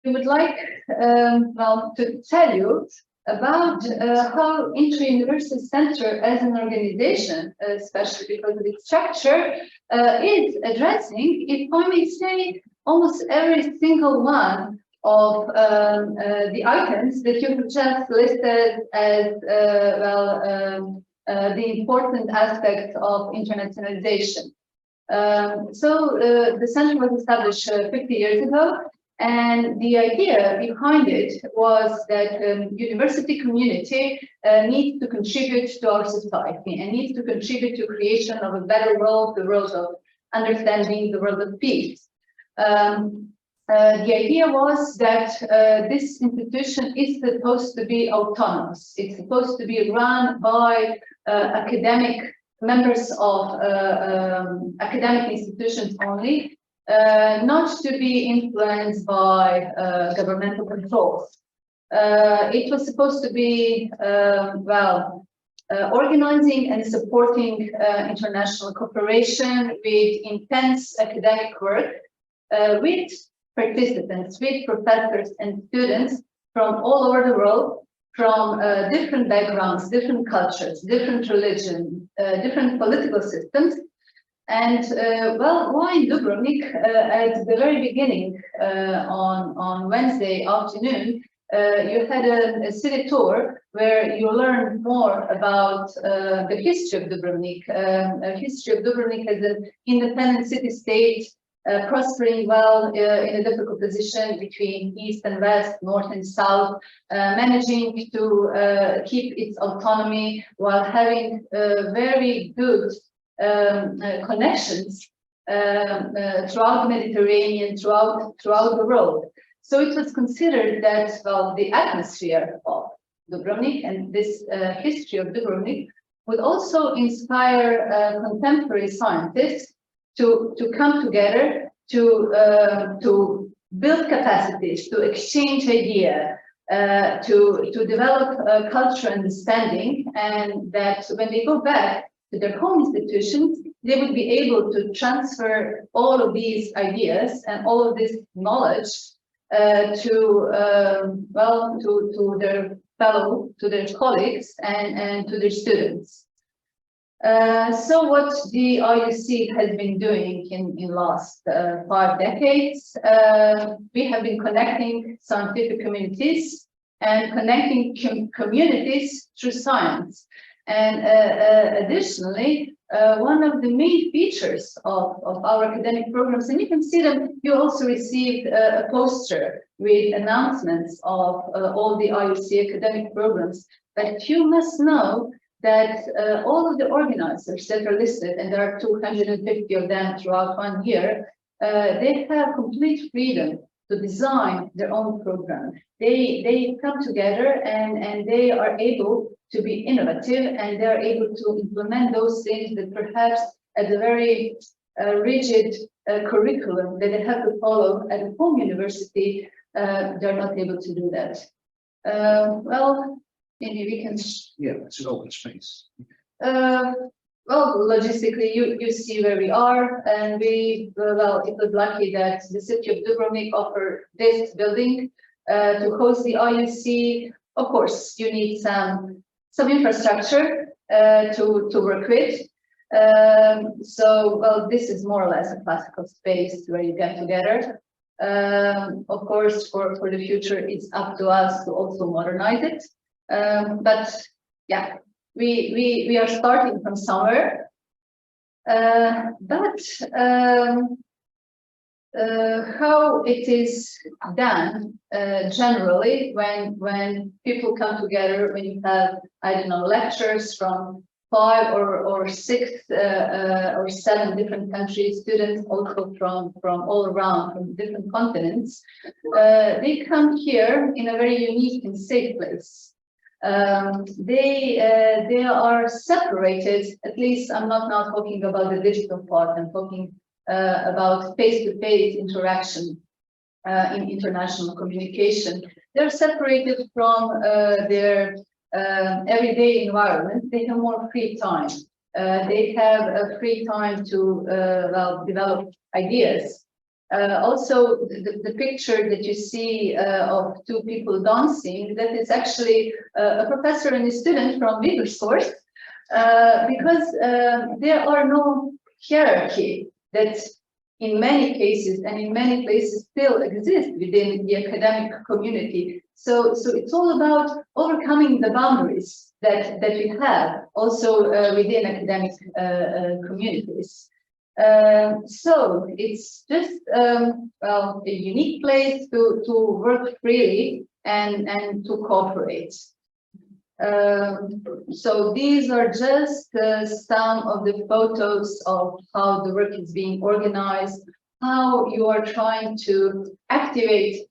we would like to tell you about how Inter-University Center as an organization, especially because of its structure, is addressing, if I may say, almost every single one of the items that you have just listed as the important aspects of internationalization. So the center was established 50 years ago, and the idea behind it was that university community needs to contribute to our society and needs to contribute to creation of a better world, the world of understanding, the world of peace. The idea was that this institution is supposed to be autonomous. It's supposed to be run by academic members of academic institutions only, not to be influenced by governmental controls. It was supposed to be, organizing and supporting international cooperation with intense academic work, with participants, with professors and students from all over the world, from different backgrounds, different cultures, different religions, different political systems. And why in Dubrovnik? At the very beginning, on Wednesday afternoon, you had a city tour where you learned more about the history of Dubrovnik, a history of Dubrovnik as an independent city-state, prospering well in a difficult position between east and west, north and south, managing to keep its autonomy while having very good connections throughout the Mediterranean, throughout the world. So it was considered that the atmosphere of Dubrovnik and this history of Dubrovnik would also inspire contemporary scientists to come together, to build capacities, to exchange ideas, to develop cultural understanding, and that when they go back to their home institutions, they would be able to transfer all of these ideas and all of this knowledge to their colleagues and to their students. So what the IUC has been doing in last 5 decades, we have been connecting scientific communities and connecting communities through science. And additionally, one of the main features of our academic programs, and you can see them, you also received a poster with announcements of all the IUC academic programs, but you must know that all of the organizers that are listed, and there are 250 of them throughout 1 year, they have complete freedom to design their own program. They come together and they are able to be innovative, and they're able to implement those things that perhaps at a very rigid curriculum that they have to follow at a home university, they're not able to do that. Maybe we can. Yeah, it's an open space. Logistically, you see where we are, and it was lucky that the city of Dubrovnik offered this building to host the IUC. Of course, you need some infrastructure to work with. This is more or less a classical space where you get together. Of course, for the future, it's up to us to also modernize it. But yeah, we are starting from somewhere. How it is done generally when people come together, when you have, I don't know, lectures from 5 or 6 or 7 different countries, students also from all around, from different continents, they come here in a very unique and safe place. They are separated, at least I'm not now talking about the digital part, I'm talking about face-to-face interaction in international communication. They're separated from their everyday environment. They have more free time. They have a free time to develop ideas Also, the picture that you see of two people dancing, that is actually a professor and a student from Wieger course, because there are no hierarchy that in many cases and in many places still exist within the academic community. So it's all about overcoming the boundaries that we have also within academic communities. So it's just well, a unique place to work freely and to cooperate. So these are just some of the photos of how the work is being organized, how you are trying to activate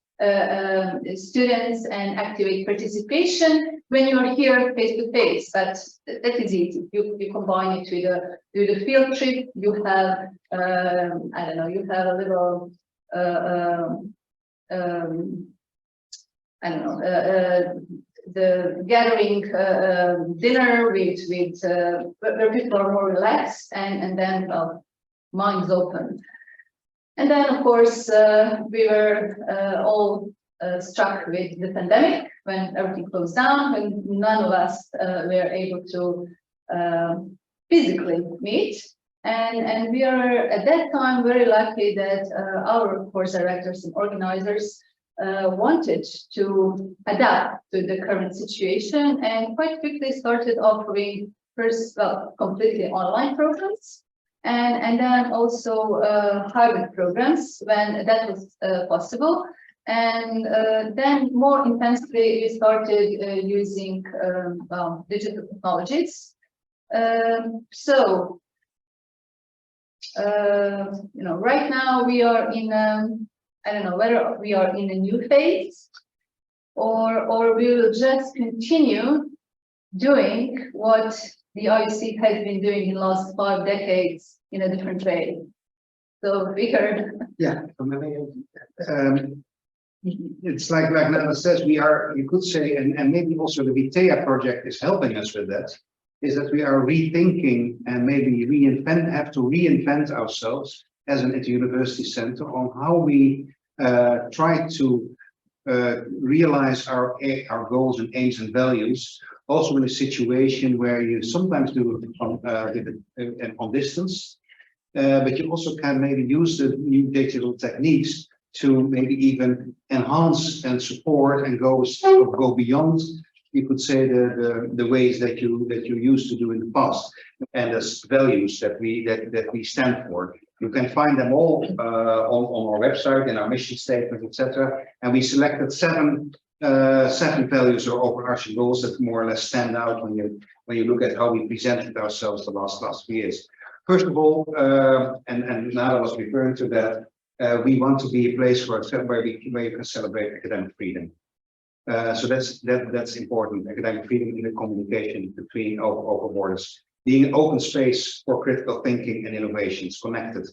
students and activate participation when you are here face to face. But that is easy. You combine it with a field trip. You have I don't know. You have a little I don't know. The gathering dinner with where people are more relaxed and then minds open. And then, of course, we were all struck with the pandemic when everything closed down, when none of us were able to physically meet. And we are at that time very lucky that our course directors and organizers wanted to adapt to the current situation and quite quickly started offering first, well, completely online programs and then also hybrid programs when that was possible. And then more intensely, we started using well, digital technologies. So, you know, right now we are in I don't know whether we are in a new phase or we will just continue doing what the IUC has been doing in the last 5 decades in a different way. So, Wieger. Yeah, it's like Nana says, we are, you could say, and maybe also the Vitea project is helping us with that, is that we are rethinking and maybe have to reinvent ourselves as an university center on how we try to realize our goals and aims and values, also in a situation where you sometimes do it on distance, but you also can maybe use the new digital techniques to maybe even enhance and support and go beyond, you could say, the ways that you used to do in the past, and as values that we stand for. You can find them all on our website, in our mission statement, etc. And we selected seven values or overarching goals that more or less stand out when you look at how we presented ourselves the last few years. First of all, and Nada was referring to that, we want to be a place where you can celebrate academic freedom. So that's important. Academic freedom in the communication between over borders. Being an open space for critical thinking and innovations, connected.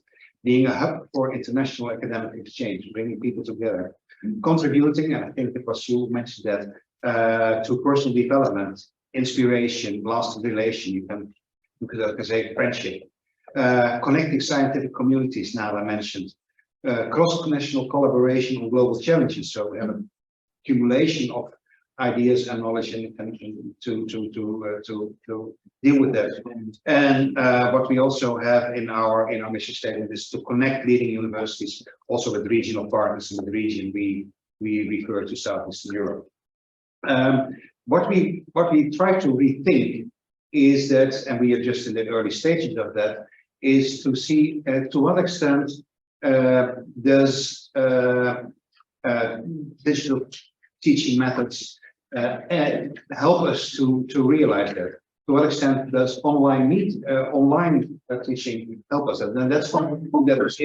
Being a hub for international academic exchange, bringing people together. Contributing, and I think it was you who mentioned that, to personal development, inspiration, lasting relation. You could say friendship. Connecting scientific communities, now I mentioned. Cross-national collaboration on global challenges. So we have an accumulation of ideas and knowledge and to deal with that. And what we also have in our mission statement is to connect leading universities also with regional partners in the region. We refer to Southeastern Europe. What we try to rethink is that, and we are just in the early stages of that, is to see to what extent does digital teaching methods help us to realize that. To what extent does online teaching help us? And that's something that is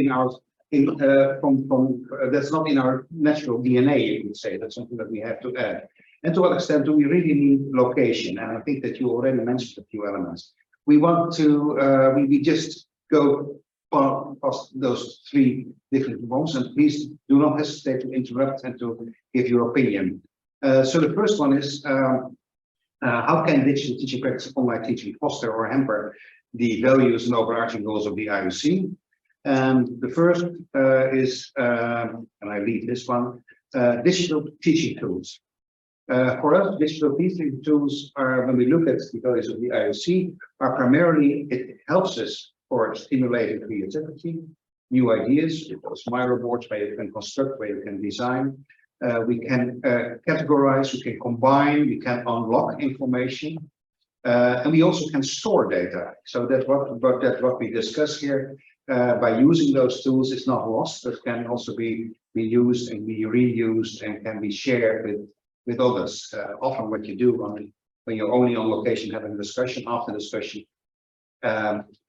that's not in our natural DNA, you could say. That's something that we have to add. And to what extent do we really need location? And I think that you already mentioned a few elements. We want to we just go past those 3 different ones, and please do not hesitate to interrupt and to give your opinion. So the first one is, how can digital teaching practice online teaching foster or hamper the values and overarching goals of the IUC? And the first is, and I leave this one, digital teaching tools. For us, digital teaching tools are, when we look at the values of the IUC, are primarily, it helps us for stimulating creativity, new ideas, those Miro boards where you can construct, where you can design. We can categorize, we can combine, we can unlock information, and we also can store data. So that's what we discuss here. By using those tools, it's not lost, but can also be used and be reused and can be shared with others. Often what you do when you're only on location having a discussion, after discussion,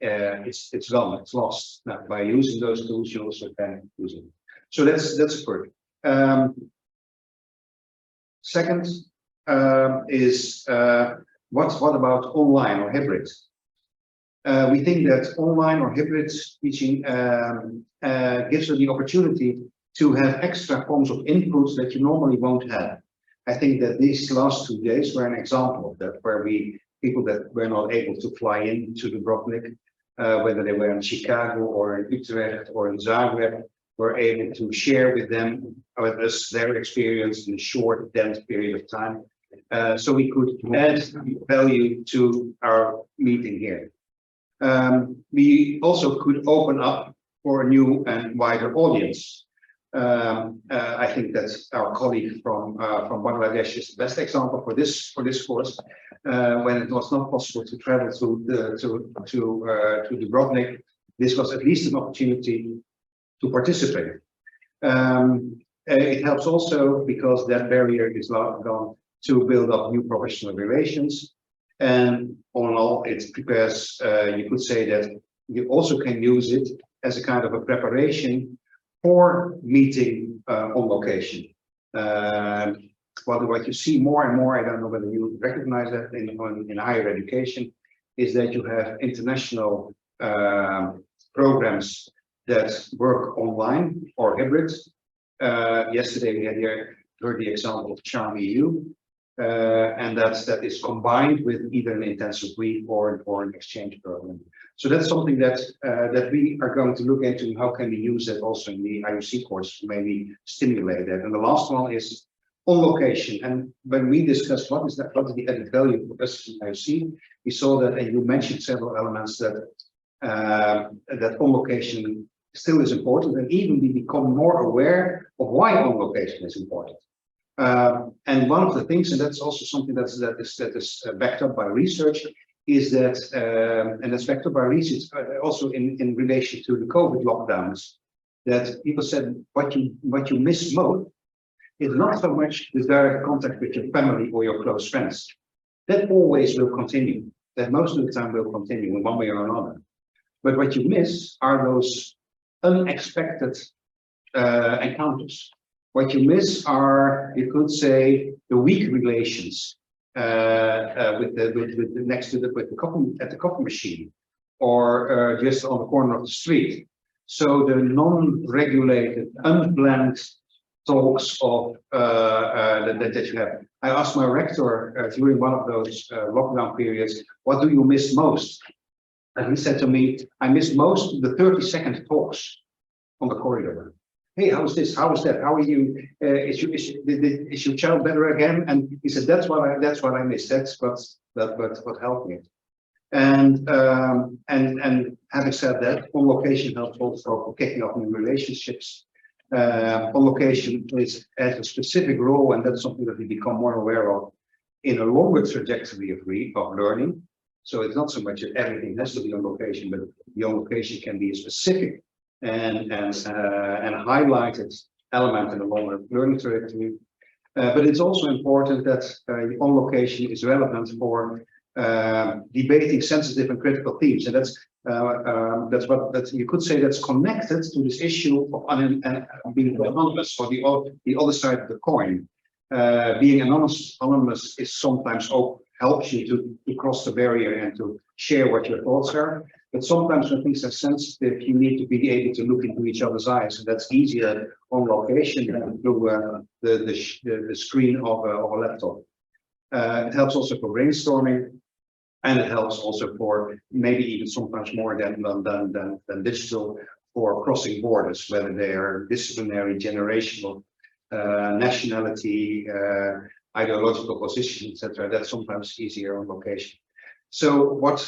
it's gone, it's lost. Now, by using those tools, you also can use them. So that's a first. Second is what about online or hybrid? We think that online or hybrid teaching gives you the opportunity to have extra forms of inputs that you normally won't have. I think that these last 2 days were an example of that, where people that were not able to fly into Dubrovnik, whether they were in Chicago or in Utrecht or in Zagreb, were able to share with us their experience in a short, dense period of time. So we could add value to our meeting here. We also could open up for a new and wider audience. I think that our colleague from Bangladesh is the best example for this course. When it was not possible to travel to Dubrovnik, this was at least an opportunity to participate. It helps also because that barrier is gone to build up new professional relations. And all in all, it prepares, you could say that you also can use it as a kind of a preparation for meeting on location. What you see more and more, I don't know whether you recognize that in higher education, is that you have international programs that work online or hybrid. Yesterday we had heard the example of Charm EU, and that is combined with either an intensive week or an exchange program. So that's something that we are going to look into. How can we use that also in the IUC course to maybe stimulate that? And the last one is on location. And when we discussed what is the added value for us in IUC, we saw that, and you mentioned several elements that on location still is important, and even we become more aware of why on location is important. And one of the things, and that's also something that is backed up by research, is that, and that's backed up by research also in relation to the COVID lockdowns, that people said what you miss most is not so much the direct contact with your family or your close friends. That always will continue. That most of the time will continue in one way or another. But what you miss are those unexpected encounters. What you miss are, you could say, the weak relations with the coffee machine, or just on the corner of the street. So the non-regulated, unplanned talks of that you have. I asked my rector during one of those lockdown periods, "What do you miss most?" And he said to me, "I miss most the 30-second talks on the corridor. Hey, how's this? How is that? How are you? Is your child better again?" And he said, "That's what I miss. That's what helped me." And having said that, on location helps also for kicking off new relationships. On location has a specific role, and that's something that we become more aware of in a longer trajectory of learning. So it's not so much that everything has to be on location, but the on location can be a specific and highlighted element in the longer learning trajectory. But it's also important that on location is relevant for debating sensitive and critical themes, and that's what you could say that's connected to this issue of being anonymous, or the other side of the coin. Being anonymous is sometimes helps you to cross the barrier and to share what your thoughts are. But sometimes when things are sensitive, you need to be able to look into each other's eyes, and that's easier on location than through the screen of a laptop. It helps also for brainstorming, and it helps also for maybe even sometimes more than digital, for crossing borders, whether they are disciplinary, generational, nationality, ideological position, etc. That's sometimes easier on location. So what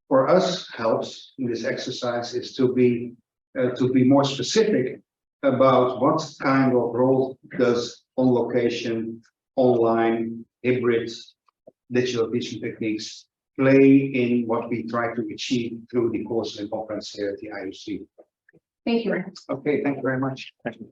for us helps in this exercise is to be more specific about what kind of role does on location, online, hybrid, digital teaching techniques play in what we try to achieve through the course and conference here at the IUC. Thank you. Okay, thank you very much. Thank you.